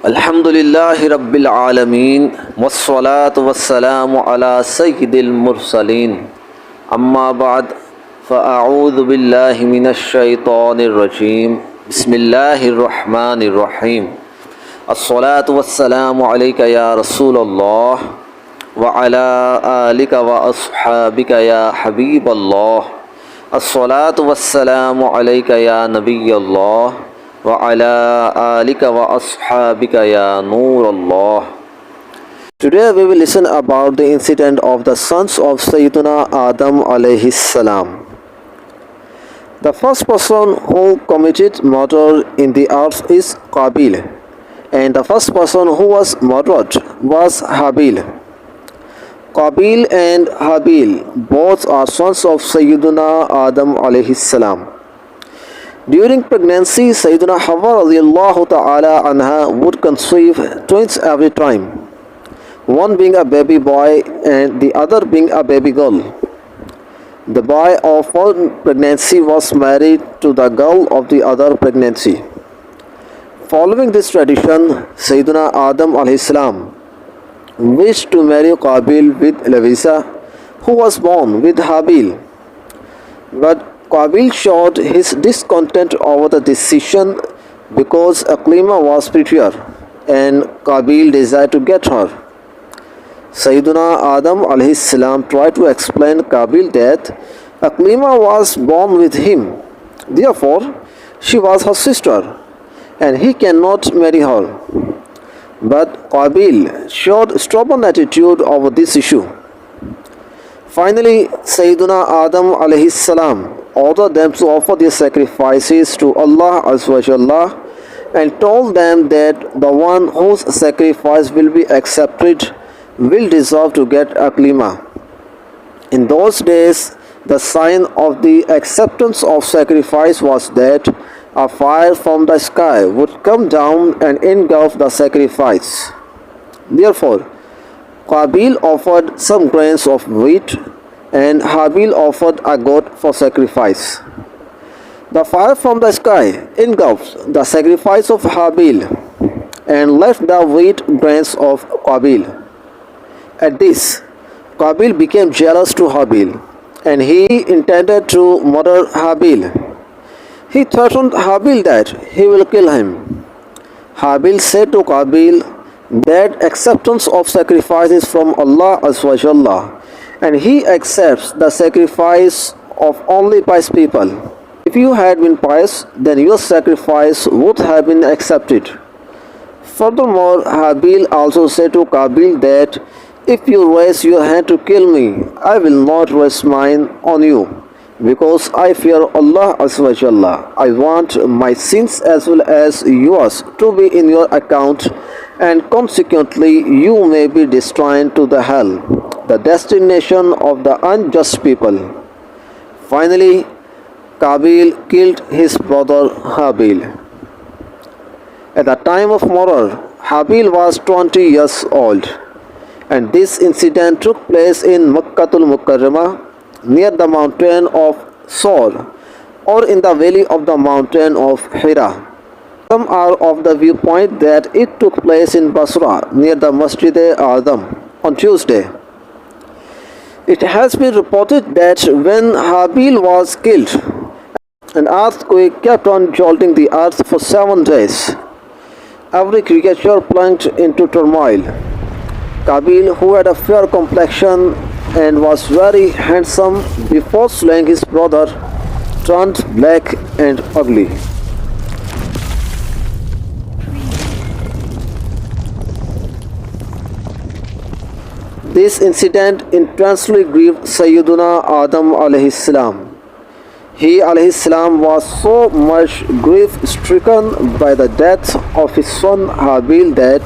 Alhamdulillahi Rabbil Alameen wassalatu wassalamu ala sayyidil mursaleen amma ba'd fa'a'udhu billahi minash shaitanir rajeem bismillahir rahmanir rahim as-salatu wassalamu alayka ya Rasulallah wa ala alika wa ashabika ya Habiballah as-salatu wassalamu alayka ya Nabiyallah وعلى آلك وأصحابك يا نور الله. Today we will listen about the incident of the sons of Sayyidina Adam alayhi salam. The first person who committed murder in the earth is Qabil, and the first person who was murdered was Habil. Qabil and Habil both are sons of Sayyidina Adam alayhi salam. During pregnancy, Sayyidina Hawa radiallahu ta'ala anha would conceive twins every time, one being a baby boy and the other being a baby girl. The boy of one pregnancy was married to the girl of the other pregnancy. Following this tradition, Sayyidina Adam alayhi salam wished to marry Qabil with Lavisa, who was born with Habil. But Qabil showed his discontent over the decision because Aklima was prettier and Qabil desired to get her. Sayyidina Adam alayhi salam tried to explain Qabil that Aklima was born with him, therefore she was her sister and he cannot marry her. But Qabil showed stubborn attitude over this issue. Finally, Sayyidina Adam alayhi salam ordered them to offer their sacrifices to Allah Azza wa Jalla and told them that the one whose sacrifice will be accepted will deserve to get Aklima. In those days, the sign of the acceptance of sacrifice was that a fire from the sky would come down and engulf the sacrifice. Therefore, Qabil offered some grains of wheat and Habil offered a goat for sacrifice. The fire from the sky engulfed the sacrifice of Habil and left the wheat grains of Qabil. At this, Qabil became jealous to Habil and he intended to murder Habil. He threatened Habil that he will kill him. Habil said to Qabil that acceptance of sacrifice is from Allah Azza wa Jalla, and he accepts the sacrifice of only pious people. If you had been pious, then your sacrifice would have been accepted. Furthermore, Habil also said to Qabil that if you raise your hand to kill me, I will not raise mine on you, because I fear Allah Azza wa Jalla. I want my sins as well as yours to be in your account, and consequently you may be destined to the hell, the destination of the unjust people. Finally, Qabil killed his brother Habil. At the time of murder, Habil was 20 years old, and this incident took place in Makkatul Mukarramah, near the mountain of Saur, or in the valley of the mountain of Hira. Some are of the viewpoint that it took place in Basra, near the Masjid-e-Azam, on Tuesday. It has been reported that when Habil was killed, an earthquake kept on jolting the earth for 7 days. Every creature plunged into turmoil. Qabil, who had a fair complexion and was very handsome before slaying his brother, turned black and ugly. This incident intensely grieved Sayyidina Adam alayhi salam. He alayhi salam was so much grief-stricken by the death of his son Habil that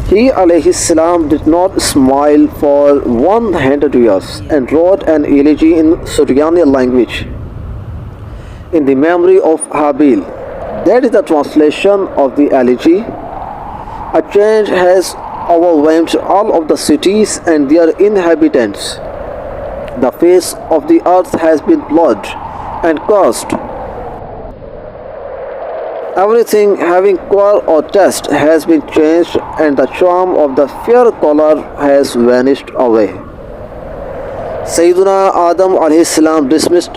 he alayhi salam did not smile for 100 years and wrote an elegy in Syrian language in the memory of Habil. That is the translation of the elegy. A change has overwhelmed all of the cities and their inhabitants. The face of the earth has been blurred and cursed. Everything having color or taste has been changed and the charm of the fair color has vanished away. Sayyiduna Adam alayhi salam dismissed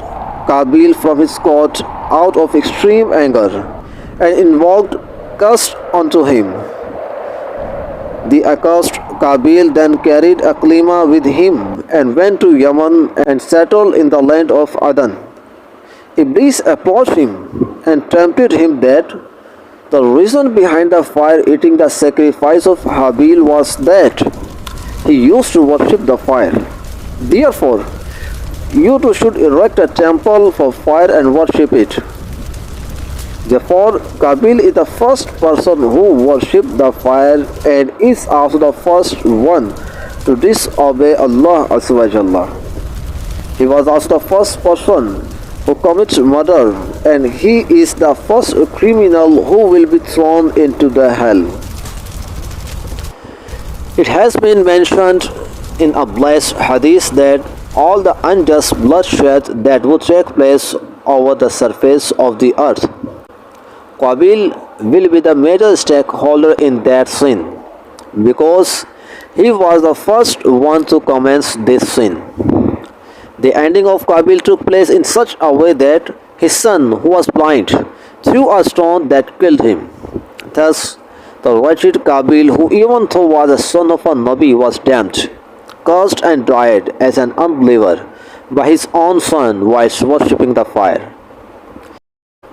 Qabil from his court out of extreme anger and invoked curse unto him. The accursed Qabil then carried Aklima with him and went to Yaman and settled in the land of Adan. Iblis approached him and tempted him that the reason behind the fire eating the sacrifice of Habil was that he used to worship the fire. Therefore, you too should erect a temple for fire and worship it. Therefore, Qabil is the first person who worshipped the fire and is also the first one to disobey Allah Azza wa Jalla. He was also the first person who commits murder, and he is the first criminal who will be thrown into the hell. It has been mentioned in a blessed hadith that all the unjust bloodshed that would take place over the surface of the earth, Qabil will be the major stakeholder in that sin, because he was the first one to commence this sin. The ending of Qabil took place in such a way that his son, who was blind, threw a stone that killed him. Thus, the wretched Qabil, who even though was a son of a Nabi, was damned, cursed and died as an unbeliever by his own son whilst worshipping the fire.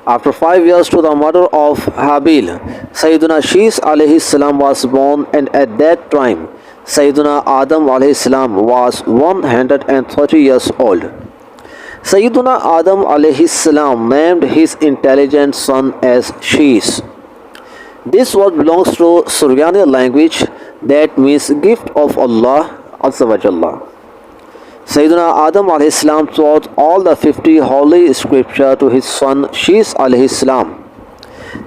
After 5 years to the murder of Habil, Sayyiduna Shis alayhi salam was born, and at that time Sayyiduna Adam alayhi salam was 130 years old. Sayyiduna Adam alayhi salam named his intelligent son as Shis. This word belongs to Suryani language that means gift of Allah Azza wa Jalla. Sayyiduna Adam alayhi salam taught all the 50 holy scripture to his son Shis alayhi salam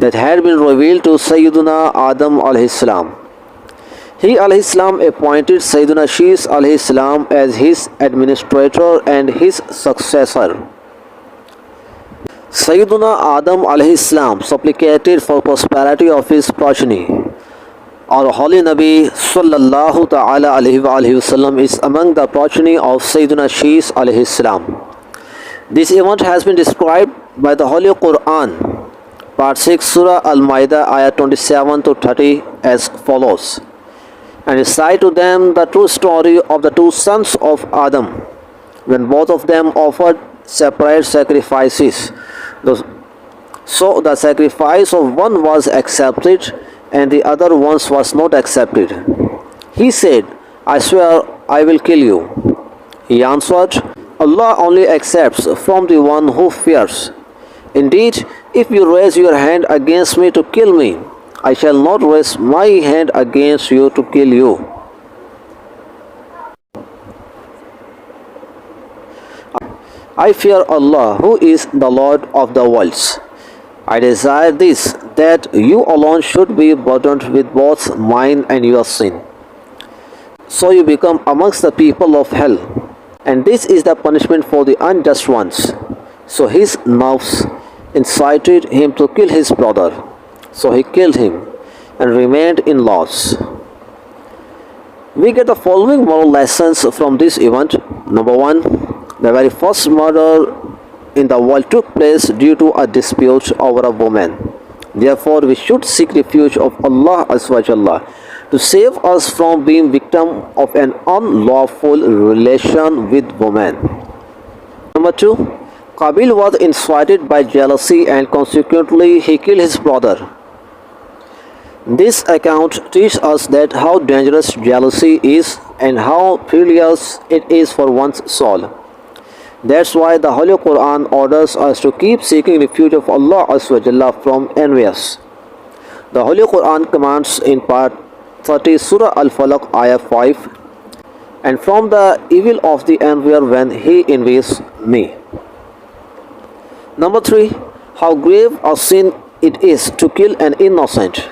that had been revealed to Sayyiduna Adam alayhi salam. He alayhi salam appointed Sayyiduna Shis alayhi salam as his administrator and his successor. Sayyiduna Adam alayhi salam supplicated for prosperity of his progeny. Our holy Nabi sallallahu ta'ala alayhi wa wasallam is among the progeny of Sayyiduna Shis alayhi salam. This event has been described by the Holy Quran, part 6, Surah Al-Ma'idah, ayah 27 to 30 as follows. And recite to them the true story of the two sons of Adam, when both of them offered separate sacrifices. So the sacrifice of one was accepted and the other one's was not accepted. He said, I swear I will kill you. He answered, Allah only accepts from the one who fears. Indeed, if you raise your hand against me to kill me, I shall not raise my hand against you to kill you. I fear Allah, who is the Lord of the worlds. I desire this, that you alone should be burdened with both mine and your sin. So you become amongst the people of hell, and this is the punishment for the unjust ones. So his nerves incited him to kill his brother. So he killed him and remained in loss. We get the following moral lessons from this event. Number 1, the very first murder in the world took place due to a dispute over a woman. Therefore, we should seek refuge of Allah Azza wa Jalla to save us from being victim of an unlawful relation with women. Number 2, Qabil was incited by jealousy and consequently he killed his brother. This account teaches us that how dangerous jealousy is and how perilous it is for one's soul. That's why the Holy Quran orders us to keep seeking refuge of Allah Azza wa Jalla from envious. The Holy Quran commands in part 30 Surah Al-Falaq ayah 5, and from the evil of the envier when he envies me. Number 3, how grave a sin it is to kill an innocent.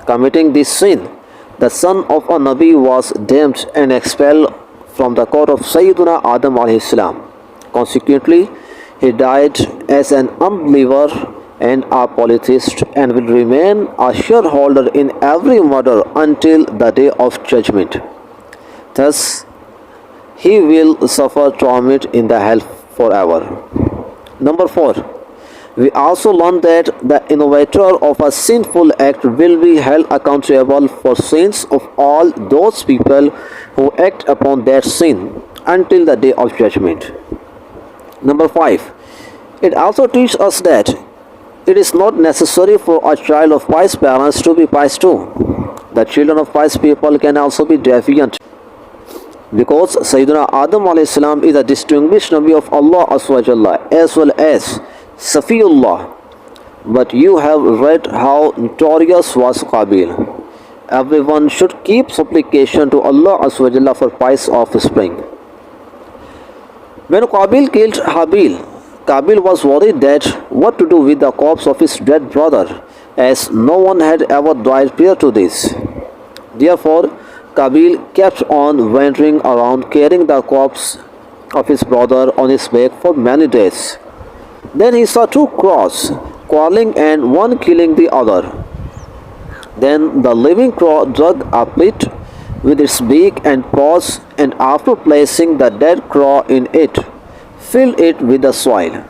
Committing this sin, the son of a Nabi was damned and expelled from the court of Sayyiduna Adam alayhi salam. Consequently, he died as an unbeliever and a polytheist, and will remain a shareholder in every murder until the day of judgment. Thus, he will suffer torment in the hell forever. Number 4. We also learn that the innovator of a sinful act will be held accountable for sins of all those people who act upon that sin until the day of judgment. Number 5. It also teaches us that it is not necessary for a child of pious parents to be pious too. The children of pious people can also be deviant, because Sayyidina Adam a.s. is a distinguished Nabi of Allah as well as Safiullah. But you have read how notorious was Qabil. Everyone should keep supplication to Allah for pious offspring. When Qabil killed Habil, Qabil was worried that what to do with the corpse of his dead brother, as no one had ever died prior to this. Therefore, Qabil kept on wandering around carrying the corpse of his brother on his back for many days. Then he saw two crows quarreling and one killing the other. Then the living crow dug a pit with its beak and paws, and after placing the dead crow in it, filled it with the soil.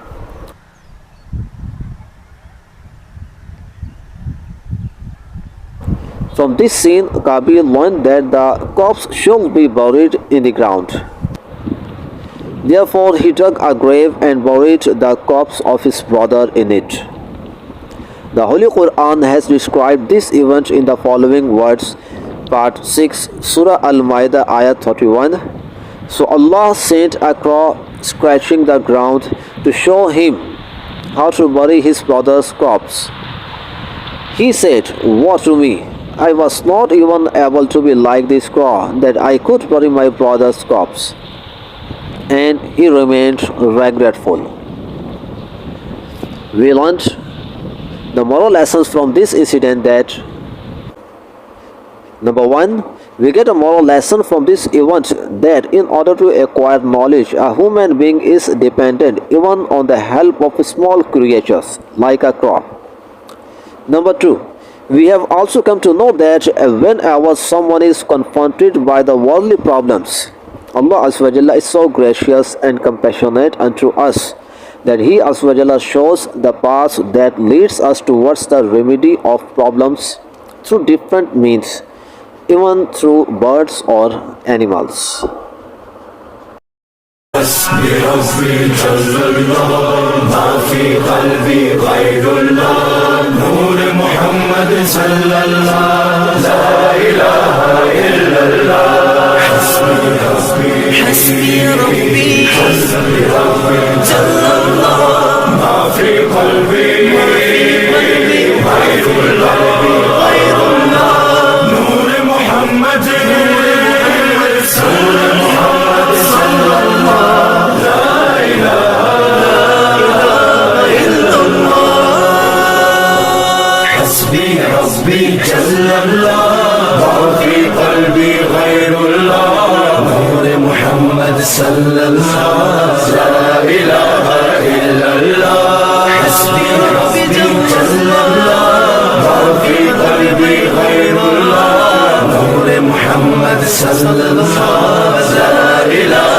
From this scene, Qabil learned that the corpse should be buried in the ground. Therefore, he dug a grave and buried the corpse of his brother in it. The Holy Quran has described this event in the following words, Part 6, Surah Al-Ma'idah, Ayat 31. So Allah sent a crow scratching the ground to show him how to bury his brother's corpse. He said, "Woe to me! I was not even able to be like this crow, that I could bury my brother's corpse." And he remained regretful. We learned the moral lessons from this incident that: Number 1. We get a moral lesson from this event that in order to acquire knowledge, a human being is dependent even on the help of small creatures like a crow. Number 2. We have also come to know that whenever someone is confronted by the worldly problems, Allah is so gracious and compassionate unto us that He shows the path that leads us towards the remedy of problems through different means, even through birds or animals. حسبي ربي جل الله ما في قلبي غير الله نور محمد صلى الله لا إله إلا الله حسبي ربي جل الله ما في قلبي غير الله محمد صلى الله لا إله إلا الله حسبي ربي جل الله ما في قلبي غير الله نور محمد صلى الله لا إله